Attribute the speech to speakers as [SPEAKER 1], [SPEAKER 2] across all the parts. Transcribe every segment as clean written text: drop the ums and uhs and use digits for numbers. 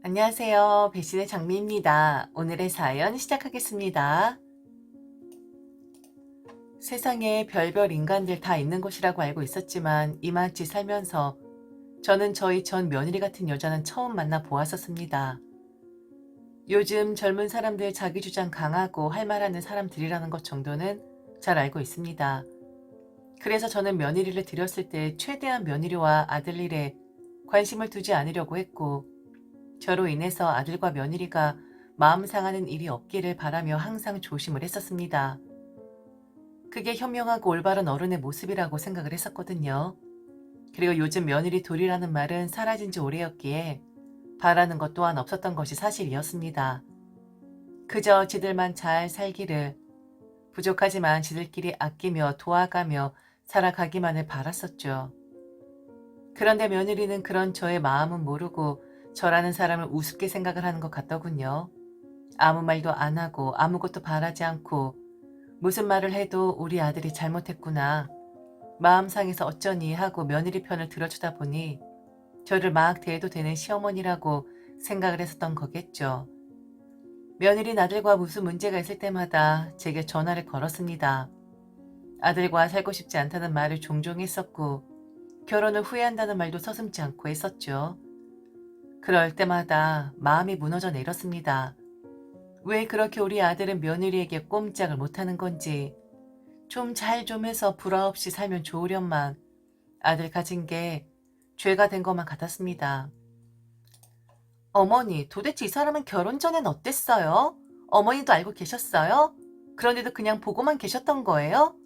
[SPEAKER 1] 안녕하세요. 배신의 장미입니다. 오늘의 사연 시작하겠습니다. 세상에 별별 인간들 다 있는 곳이라고 알고 있었지만 이만치 살면서 저는 저희 전 며느리 같은 여자는 처음 만나 보았었습니다. 요즘 젊은 사람들 자기 주장 강하고 할 말하는 사람들이라는 것 정도는 잘 알고 있습니다. 그래서 저는 며느리를 들였을 때 최대한 며느리와 아들 일에 관심을 두지 않으려고 했고, 저로 인해서 아들과 며느리가 마음 상하는 일이 없기를 바라며 항상 조심을 했었습니다. 그게 현명하고 올바른 어른의 모습이라고 생각을 했었거든요. 그리고 요즘 며느리 둘이라는 말은 사라진 지 오래였기에 바라는 것 또한 없었던 것이 사실이었습니다. 그저 지들만 잘 살기를, 부족하지만 지들끼리 아끼며 도와가며 살아가기만을 바랐었죠. 그런데 며느리는 그런 저의 마음은 모르고 저라는 사람을 우습게 생각을 하는 것 같더군요. 아무 말도 안 하고 아무것도 바라지 않고 무슨 말을 해도 우리 아들이 잘못했구나, 마음 상해서 어쩌니 하고 며느리 편을 들어주다 보니 저를 막 대해도 되는 시어머니라고 생각을 했었던 거겠죠. 며느린 아들과 무슨 문제가 있을 때마다 제게 전화를 걸었습니다. 아들과 살고 싶지 않다는 말을 종종 했었고 결혼을 후회한다는 말도 서슴지 않고 했었죠. 그럴 때마다 마음이 무너져 내렸습니다. 왜 그렇게 우리 아들은 며느리에게 꼼짝을 못하는 건지, 좀 잘 좀 해서 불화 없이 살면 좋으련만 아들 가진 게 죄가 된 것만 같았습니다. 어머니, 도대체 이 사람은 결혼 전엔 어땠어요? 어머니도 알고 계셨어요? 그런데도 그냥 보고만 계셨던 거예요?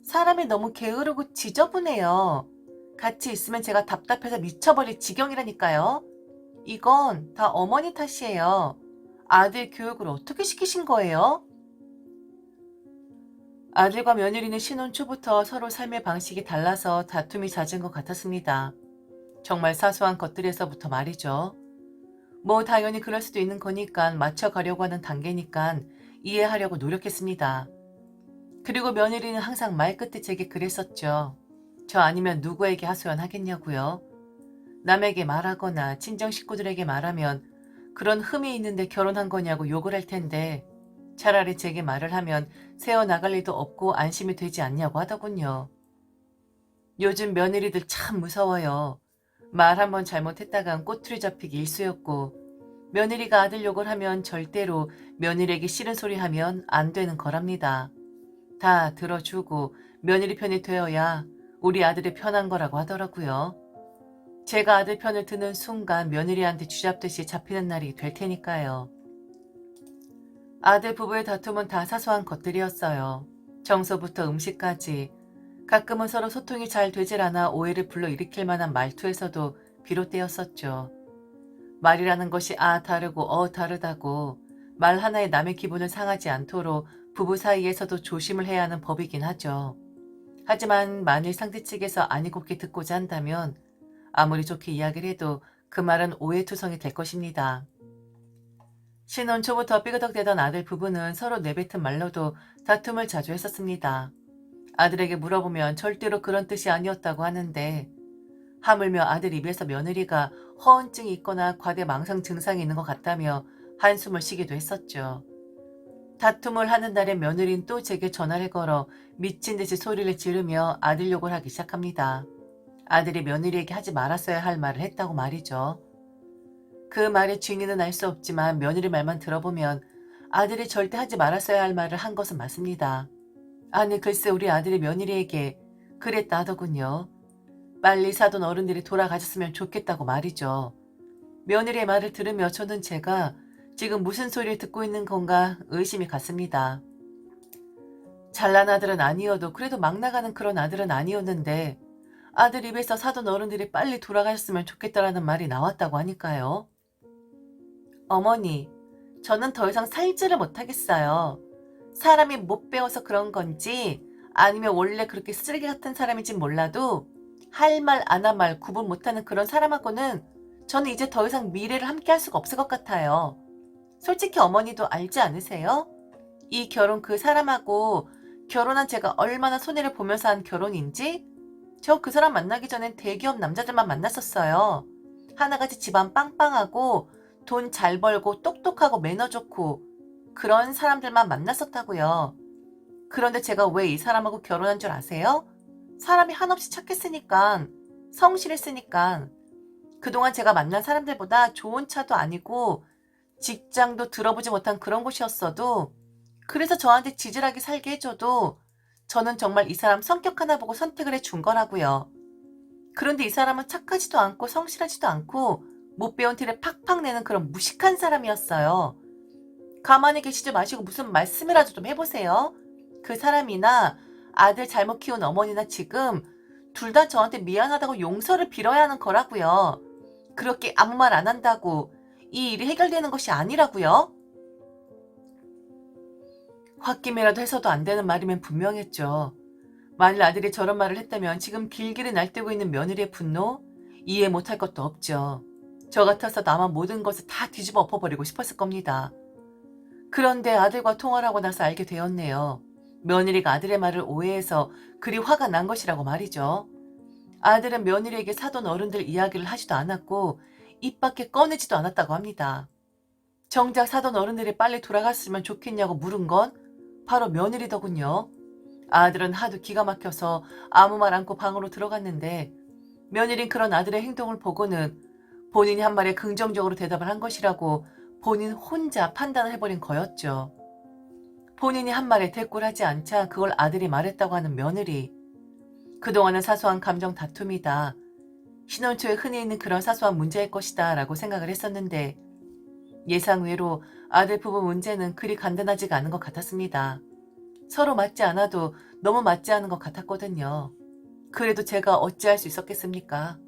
[SPEAKER 1] 사람이 너무 게으르고 지저분해요. 같이 있으면 제가 답답해서 미쳐버릴 지경이라니까요. 이건 다 어머니 탓이에요. 아들 교육을 어떻게 시키신 거예요? 아들과 며느리는 신혼 초부터 서로 삶의 방식이 달라서 다툼이 잦은 것 같았습니다. 정말 사소한 것들에서부터 말이죠. 뭐 당연히 그럴 수도 있는 거니까 맞춰가려고 하는 단계니까 이해하려고 노력했습니다. 그리고 며느리는 항상 말끝에 제게 그랬었죠. 저 아니면 누구에게 하소연하겠냐고요. 남에게 말하거나 친정 식구들에게 말하면 그런 흠이 있는데 결혼한 거냐고 욕을 할 텐데 차라리 제게 말을 하면 새어나갈 일도 없고 안심이 되지 않냐고 하더군요. 요즘 며느리들 참 무서워요. 말 한번 잘못했다간 꼬투리 잡히기 일쑤였고, 며느리가 아들 욕을 하면 절대로 며느리에게 싫은 소리 하면 안 되는 거랍니다. 다 들어주고 며느리 편이 되어야 우리 아들이 편한 거라고 하더라고요. 제가 아들 편을 드는 순간 며느리한테 쥐잡듯이 잡히는 날이 될 테니까요. 아들 부부의 다툼은 다 사소한 것들이었어요. 청소부터 음식까지. 가끔은 서로 소통이 잘 되질 않아 오해를 불러일으킬 만한 말투에서도 비롯되었었죠. 말이라는 것이 다르고 다르다고 말 하나에 남의 기분을 상하지 않도록 부부 사이에서도 조심을 해야 하는 법이긴 하죠. 하지만 만일 상대 측에서 아니 곱게 듣고자 한다면 아무리 좋게 이야기를 해도 그 말은 오해투성이 될 것입니다. 신혼 초부터 삐그덕대던 아들 부부는 서로 내뱉은 말로도 다툼을 자주 했었습니다. 아들에게 물어보면 절대로 그런 뜻이 아니었다고 하는데, 하물며 아들 입에서 며느리가 허언증이 있거나 과대망상 증상이 있는 것 같다며 한숨을 쉬기도 했었죠. 다툼을 하는 날에 며느리는 또 제게 전화를 걸어 미친 듯이 소리를 지르며 아들 욕을 하기 시작합니다. 아들이 며느리에게 하지 말았어야 할 말을 했다고 말이죠. 그 말의 진위는 알 수 없지만 며느리 말만 들어보면 아들이 절대 하지 말았어야 할 말을 한 것은 맞습니다. 아니 글쎄 우리 아들이 며느리에게 그랬다 하더군요. 빨리 사돈 어른들이 돌아가셨으면 좋겠다고 말이죠. 며느리의 말을 들으며 저는 제가 지금 무슨 소리를 듣고 있는 건가 의심이 갔습니다. 잘난 아들은 아니어도 그래도 막 나가는 그런 아들은 아니었는데 아들 입에서 사돈 어른들이 빨리 돌아가셨으면 좋겠다라는 말이 나왔다고 하니까요. 어머니, 저는 더 이상 살지를 못하겠어요. 사람이 못 배워서 그런 건지 아니면 원래 그렇게 쓰레기 같은 사람인지 몰라도 할 말 안 할 말 구분 못하는 그런 사람하고는 저는 이제 더 이상 미래를 함께 할 수가 없을 것 같아요. 솔직히 어머니도 알지 않으세요? 이 결혼 그 사람하고 결혼한 제가 얼마나 손해를 보면서 한 결혼인지? 저 그 사람 만나기 전엔 대기업 남자들만 만났었어요. 하나같이 집안 빵빵하고 돈 잘 벌고 똑똑하고 매너 좋고 그런 사람들만 만났었다고요. 그런데 제가 왜 이 사람하고 결혼한 줄 아세요? 사람이 한없이 착했으니까, 성실했으니까. 그동안 제가 만난 사람들보다 좋은 차도 아니고 직장도 들어보지 못한 그런 곳이었어도, 그래서 저한테 지질하게 살게 해줘도 저는 정말 이 사람 성격 하나 보고 선택을 해준 거라고요. 그런데 이 사람은 착하지도 않고 성실하지도 않고 못 배운 티를 팍팍 내는 그런 무식한 사람이었어요. 가만히 계시지 마시고 무슨 말씀이라도 좀 해보세요. 그 사람이나 아들 잘못 키운 어머니나 지금 둘 다 저한테 미안하다고 용서를 빌어야 하는 거라고요. 그렇게 아무 말 안 한다고 이 일이 해결되는 것이 아니라고요. 홧김이라도 해서도 안 되는 말이면 분명했죠. 만일 아들이 저런 말을 했다면 지금 길길이 날뛰고 있는 며느리의 분노 이해 못할 것도 없죠. 저 같아서도 아마 모든 것을 다 뒤집어 엎어버리고 싶었을 겁니다. 그런데 아들과 통화를 하고 나서 알게 되었네요. 며느리가 아들의 말을 오해해서 그리 화가 난 것이라고 말이죠. 아들은 며느리에게 사돈 어른들 이야기를 하지도 않았고 입 밖에 꺼내지도 않았다고 합니다. 정작 사돈 어른들이 빨리 돌아갔으면 좋겠냐고 물은 건 바로 며느리더군요. 아들은 하도 기가 막혀서 아무 말 않고 방으로 들어갔는데 며느린 그런 아들의 행동을 보고는 본인이 한 말에 긍정적으로 대답을 한 것이라고 본인 혼자 판단을 해버린 거였죠. 본인이 한 말에 대꾸하지 않자 그걸 아들이 말했다고 하는 며느리. 그동안은 사소한 감정 다툼이다. 신혼 초에 흔히 있는 그런 사소한 문제일 것이다 라고 생각을 했었는데 예상외로 아들 부부 문제는 그리 간단하지가 않은 것 같았습니다. 서로 맞지 않아도 너무 맞지 않은 것 같았거든요. 그래도 제가 어찌할 수 있었겠습니까?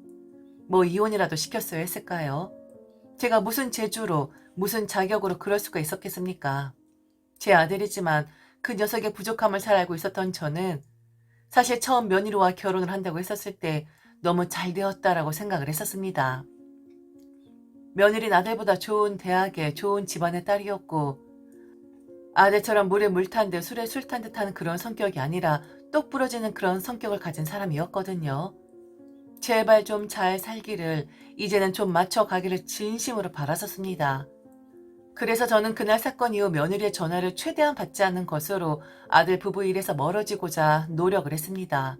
[SPEAKER 1] 뭐 이혼이라도 시켰어야 했을까요? 제가 무슨 재주로 무슨 자격으로 그럴 수가 있었겠습니까? 제 아들이지만 그 녀석의 부족함을 잘 알고 있었던 저는 사실 처음 며느리와 결혼을 한다고 했었을 때 너무 잘 되었다라고 생각을 했었습니다. 며느리는 아들보다 좋은 대학에 좋은 집안의 딸이었고 아들처럼 물에 물 탄 듯 술에 술 탄 듯한 그런 성격이 아니라 똑 부러지는 그런 성격을 가진 사람이었거든요. 제발 좀 잘 살기를 이제는 좀 맞춰가기를 진심으로 바랐었습니다. 그래서 저는 그날 사건 이후 며느리의 전화를 최대한 받지 않는 것으로 아들 부부 일에서 멀어지고자 노력을 했습니다.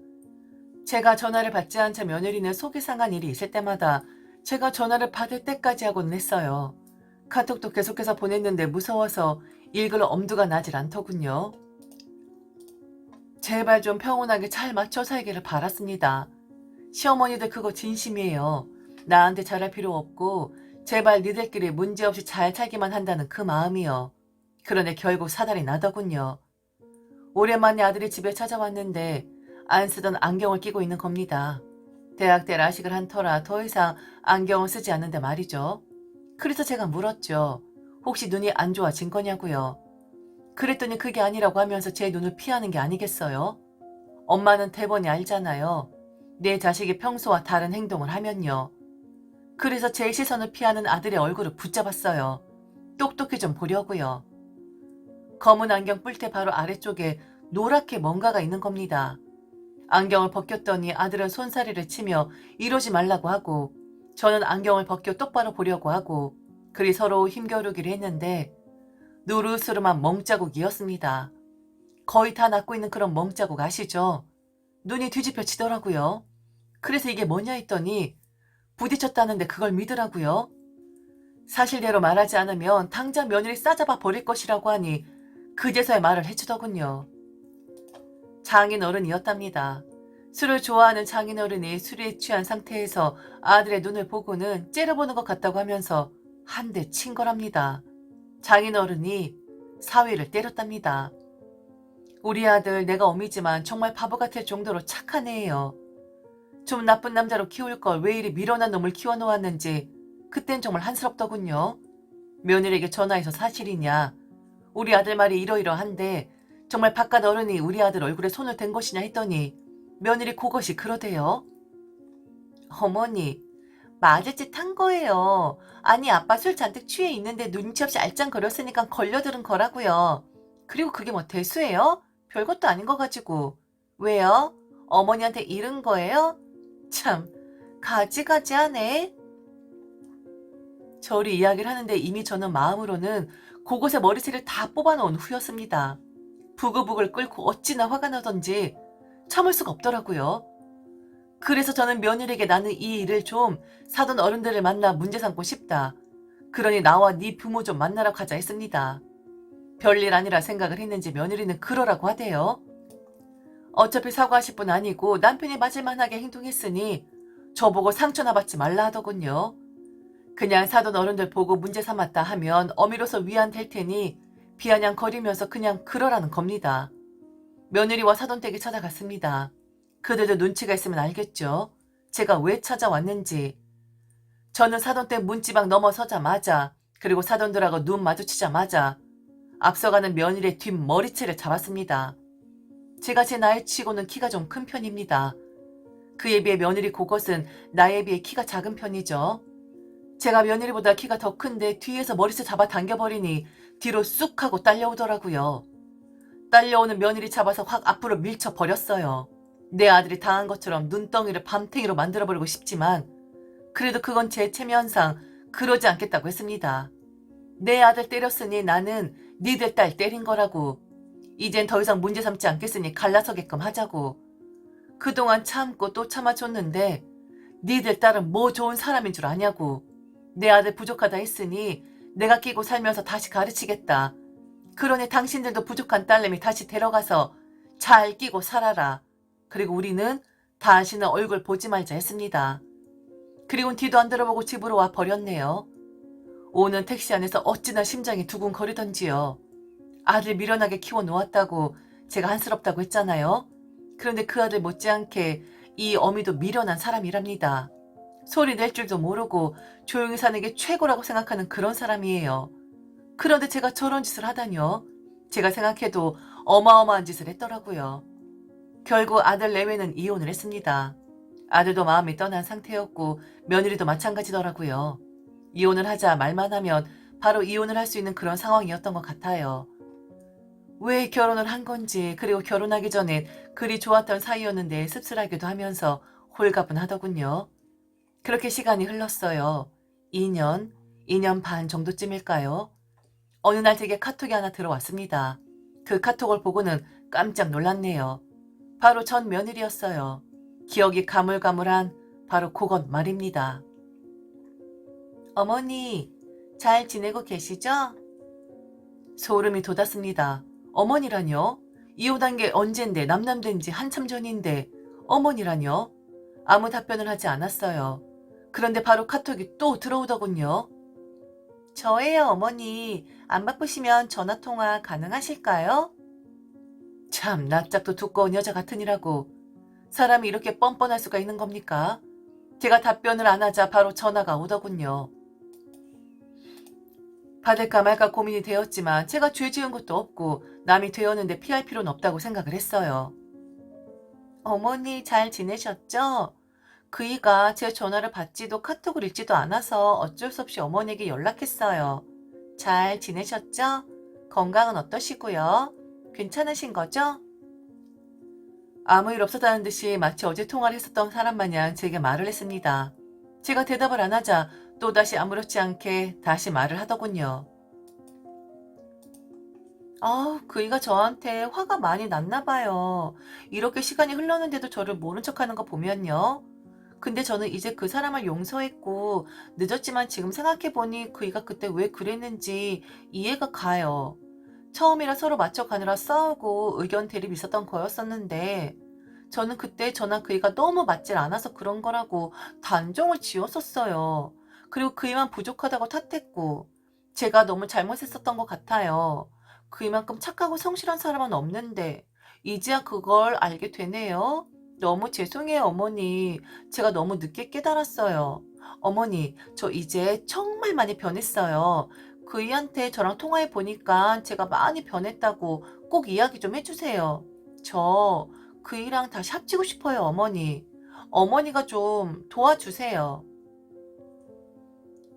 [SPEAKER 1] 제가 전화를 받지 않자 며느리는 속이 상한 일이 있을 때마다 제가 전화를 받을 때까지 하곤 했어요. 카톡도 계속해서 보냈는데 무서워서 읽을 엄두가 나질 않더군요. 제발 좀 평온하게 잘 맞춰 살기를 바랐습니다. 시어머니들 그거 진심이에요. 나한테 잘할 필요 없고 제발 니들끼리 문제없이 잘 살기만 한다는 그 마음이요. 그런데 결국 사달이 나더군요. 오랜만에 아들이 집에 찾아왔는데 안 쓰던 안경을 끼고 있는 겁니다. 대학 때 라식을 한 터라 더 이상 안경을 쓰지 않는데 말이죠. 그래서 제가 물었죠. 혹시 눈이 안 좋아진 거냐고요. 그랬더니 그게 아니라고 하면서 제 눈을 피하는 게 아니겠어요? 엄마는 대번이 알잖아요. 내 자식이 평소와 다른 행동을 하면요. 그래서 제 시선을 피하는 아들의 얼굴을 붙잡았어요. 똑똑히 좀 보려고요. 검은 안경 뿔테 바로 아래쪽에 노랗게 뭔가가 있는 겁니다. 안경을 벗겼더니 아들은 손사래를 치며 이러지 말라고 하고 저는 안경을 벗겨 똑바로 보려고 하고 그리 서로 힘겨루기를 했는데 노르스름한 멍자국이었습니다. 거의 다 낫고 있는 그런 멍자국 아시죠? 눈이 뒤집혀지더라고요. 그래서 이게 뭐냐 했더니 부딪혔다는데 그걸 믿으라고요. 사실대로 말하지 않으면 당장 며느리 싸잡아 버릴 것이라고 하니 그제서야 말을 해주더군요. 장인어른이었답니다. 술을 좋아하는 장인어른이 술에 취한 상태에서 아들의 눈을 보고는 째려보는 것 같다고 하면서 한 대 친 거랍니다. 장인어른이 사위를 때렸답니다. 우리 아들 내가 어미지만 정말 바보 같을 정도로 착한 애예요. 좀 나쁜 남자로 키울 걸 왜 이리 미련한 놈을 키워놓았는지 그땐 정말 한스럽더군요. 며느리에게 전화해서 사실이냐. 우리 아들 말이 이러이러한데 정말 바깥 어른이 우리 아들 얼굴에 손을 댄 것이냐 했더니 며느리 그것이 그러대요. 어머니, 맞을 짓 한 거예요. 아니 아빠 술 잔뜩 취해 있는데 눈치 없이 알짱거렸으니까 걸려들은 거라고요. 그리고 그게 뭐 대수예요? 별것도 아닌 거 가지고. 왜요? 어머니한테 잃은 거예요? 참, 가지가지하네. 저리 이야기를 하는데 이미 저는 마음으로는 곳곳에 머리채를 다 뽑아놓은 후였습니다. 부글부글 끓고 어찌나 화가 나던지 참을 수가 없더라고요. 그래서 저는 며느리에게 나는 이 일을 좀 사돈 어른들을 만나 문제 삼고 싶다. 그러니 나와 네 부모 좀 만나러 가자 했습니다. 별일 아니라 생각을 했는지 며느리는 그러라고 하대요. 어차피 사과하실 분 아니고 남편이 맞을 만하게 행동했으니 저보고 상처나 받지 말라 하더군요. 그냥 사돈 어른들 보고 문제 삼았다 하면 어미로서 위안될 테니 비아냥거리면서 그냥 그러라는 겁니다. 며느리와 사돈 댁에 찾아갔습니다. 그들도 눈치가 있으면 알겠죠. 제가 왜 찾아왔는지. 저는 사돈 댁 문지방 넘어서자마자 그리고 사돈들하고 눈 마주치자마자 앞서가는 며느리의 뒷머리채를 잡았습니다. 제가 제 나이 치고는 키가 좀 큰 편입니다. 그에 비해 며느리 그것은 나에 비해 키가 작은 편이죠. 제가 며느리보다 키가 더 큰데 뒤에서 머리채 잡아 당겨버리니 뒤로 쑥 하고 딸려오더라고요. 딸려오는 며느리 잡아서 확 앞으로 밀쳐버렸어요. 내 아들이 당한 것처럼 눈덩이를 밤탱이로 만들어버리고 싶지만 그래도 그건 제 체면상 그러지 않겠다고 했습니다. 내 아들 때렸으니 나는 니들 딸 때린 거라고. 이젠 더 이상 문제 삼지 않겠으니 갈라서게끔 하자고. 그동안 참고 또 참아줬는데 니들 딸은 뭐 좋은 사람인 줄 아냐고. 내 아들 부족하다 했으니 내가 끼고 살면서 다시 가르치겠다. 그러니 당신들도 부족한 딸내미 다시 데려가서 잘 끼고 살아라. 그리고 우리는 다시는 얼굴 보지 말자 했습니다. 그리고는 뒤도 안 들어보고 집으로 와 버렸네요. 오는 택시 안에서 어찌나 심장이 두근거리던지요. 아들 미련하게 키워놓았다고 제가 한스럽다고 했잖아요. 그런데 그 아들 못지않게 이 어미도 미련한 사람이랍니다. 소리 낼 줄도 모르고 조용히 사는 게 최고라고 생각하는 그런 사람이에요. 그런데 제가 저런 짓을 하다니요. 제가 생각해도 어마어마한 짓을 했더라고요. 결국 아들 내외는 이혼을 했습니다. 아들도 마음이 떠난 상태였고 며느리도 마찬가지더라고요. 이혼을 하자 말만 하면 바로 이혼을 할 수 있는 그런 상황이었던 것 같아요. 왜 결혼을 한 건지 그리고 결혼하기 전엔 그리 좋았던 사이였는데 씁쓸하기도 하면서 홀가분하더군요. 그렇게 시간이 흘렀어요. 2년 반 정도쯤일까요? 어느 날 제게 카톡이 하나 들어왔습니다. 그 카톡을 보고는 깜짝 놀랐네요. 바로 전 며느리였어요. 기억이 가물가물한 바로 그것 말입니다. 어머니, 잘 지내고 계시죠? 소름이 돋았습니다. 어머니라뇨? 이혼한 게 언젠데 남남된 지 한참 전인데 어머니라뇨? 아무 답변을 하지 않았어요. 그런데 바로 카톡이 또 들어오더군요. 저예요, 어머니. 안 바쁘시면 전화통화 가능하실까요? 참, 낯짝도 두꺼운 여자 같으니라고. 사람이 이렇게 뻔뻔할 수가 있는 겁니까? 제가 답변을 안 하자 바로 전화가 오더군요. 받을까 말까 고민이 되었지만 제가 죄 지은 것도 없고 남이 되었는데 피할 필요는 없다고 생각을 했어요. 어머니 잘 지내셨죠? 그이가 제 전화를 받지도 카톡을 읽지도 않아서 어쩔 수 없이 어머니에게 연락했어요. 잘 지내셨죠? 건강은 어떠시고요? 괜찮으신 거죠? 아무 일 없었다는 듯이 마치 어제 통화를 했었던 사람 마냥 제게 말을 했습니다. 제가 대답을 안 하자 또다시 아무렇지 않게 다시 말을 하더군요. 그이가 저한테 화가 많이 났나 봐요. 이렇게 시간이 흘렀는데도 저를 모른 척하는 거 보면요. 근데 저는 이제 그 사람을 용서했고 늦었지만 지금 생각해보니 그이가 그때 왜 그랬는지 이해가 가요. 처음이라 서로 맞춰가느라 싸우고 의견 대립 있었던 거였었는데 저는 그때 저나 그이가 너무 맞질 않아서 그런 거라고 단정을 지었었어요. 그리고 그이만 부족하다고 탓했고 제가 너무 잘못했었던 것 같아요. 그이만큼 착하고 성실한 사람은 없는데 이제야 그걸 알게 되네요. 너무 죄송해요, 어머니. 제가 너무 늦게 깨달았어요. 어머니, 저 이제 정말 많이 변했어요. 그이한테 저랑 통화해 보니까 제가 많이 변했다고 꼭 이야기 좀 해주세요. 저 그이랑 다시 합치고 싶어요, 어머니. 어머니가 좀 도와주세요.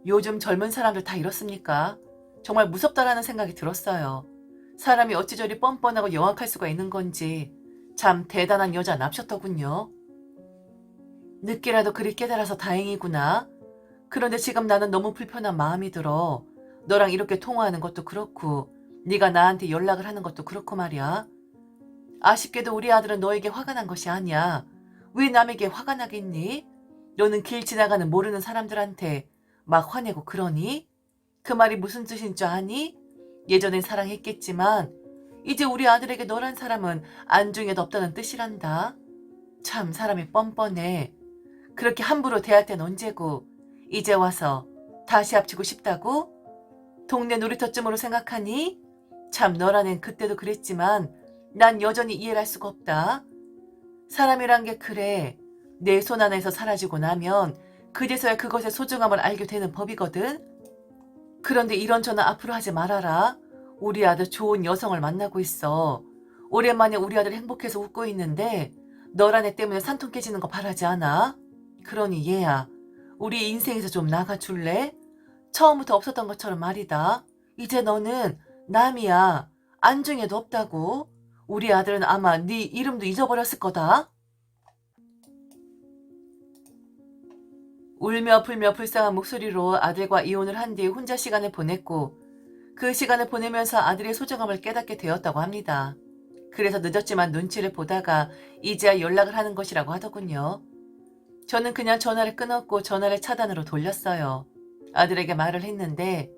[SPEAKER 1] 요즘 젊은 사람들 다 이렇습니까? 정말 무섭다라는 생각이 들었어요. 사람이 어찌 저리 뻔뻔하고 영악할 수가 있는 건지 참 대단한 여자 납셨더군요. 늦게라도 그리 깨달아서 다행이구나. 그런데 지금 나는 너무 불편한 마음이 들어. 너랑 이렇게 통화하는 것도 그렇고 네가 나한테 연락을 하는 것도 그렇고 말이야. 아쉽게도 우리 아들은 너에게 화가 난 것이 아니야. 왜 남에게 화가 나겠니? 너는 길 지나가는 모르는 사람들한테 막 화내고 그러니? 그 말이 무슨 뜻인 줄 아니? 예전엔 사랑했겠지만 이제 우리 아들에게 너란 사람은 안중에도 없다는 뜻이란다. 참 사람이 뻔뻔해. 그렇게 함부로 대할 땐 언제고 이제 와서 다시 합치고 싶다고? 동네 놀이터쯤으로 생각하니? 참 너란 앤 그때도 그랬지만 난 여전히 이해를 할 수가 없다. 사람이란 게 그래. 내 손 안에서 사라지고 나면 그제서야 그것의 소중함을 알게 되는 법이거든. 그런데 이런 전화 앞으로 하지 말아라. 우리 아들 좋은 여성을 만나고 있어. 오랜만에 우리 아들 행복해서 웃고 있는데 너란 애 때문에 산통 깨지는 거 바라지 않아? 그러니 얘야, 우리 인생에서 좀 나가줄래? 처음부터 없었던 것처럼 말이다. 이제 너는 남이야. 안중에도 없다고. 우리 아들은 아마 네 이름도 잊어버렸을 거다. 울며 불며 불쌍한 목소리로 아들과 이혼을 한 뒤 혼자 시간을 보냈고 그 시간을 보내면서 아들의 소중함을 깨닫게 되었다고 합니다. 그래서 늦었지만 눈치를 보다가 이제야 연락을 하는 것이라고 하더군요. 저는 그냥 전화를 끊었고 전화를 차단으로 돌렸어요. 아들에게 말을 했는데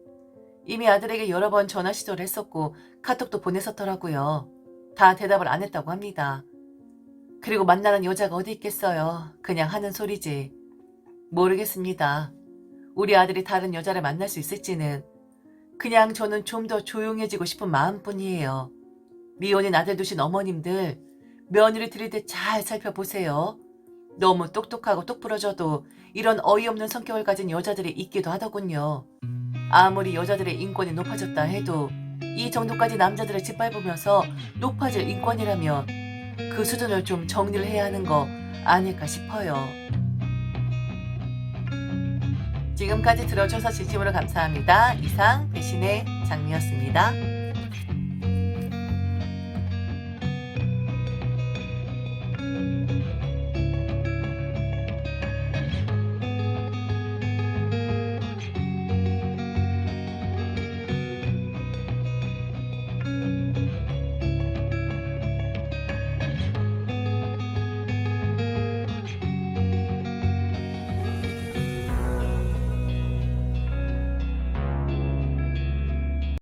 [SPEAKER 1] 이미 아들에게 여러 번 전화 시도를 했었고 카톡도 보냈었더라고요. 다 대답을 안 했다고 합니다. 그리고 만나는 여자가 어디 있겠어요. 그냥 하는 소리지. 모르겠습니다. 우리 아들이 다른 여자를 만날 수 있을지는. 그냥 저는 좀 더 조용해지고 싶은 마음뿐이에요. 미혼인 아들 두신 어머님들, 며느리 들일 때 잘 살펴보세요. 너무 똑똑하고 똑부러져도 이런 어이없는 성격을 가진 여자들이 있기도 하더군요. 아무리 여자들의 인권이 높아졌다 해도 이 정도까지 남자들을 짓밟으면서 높아질 인권이라면 그 수준을 좀 정리를 해야 하는 거 아닐까 싶어요. 지금까지 들어줘서 진심으로 감사합니다. 이상 배신의 장미였습니다.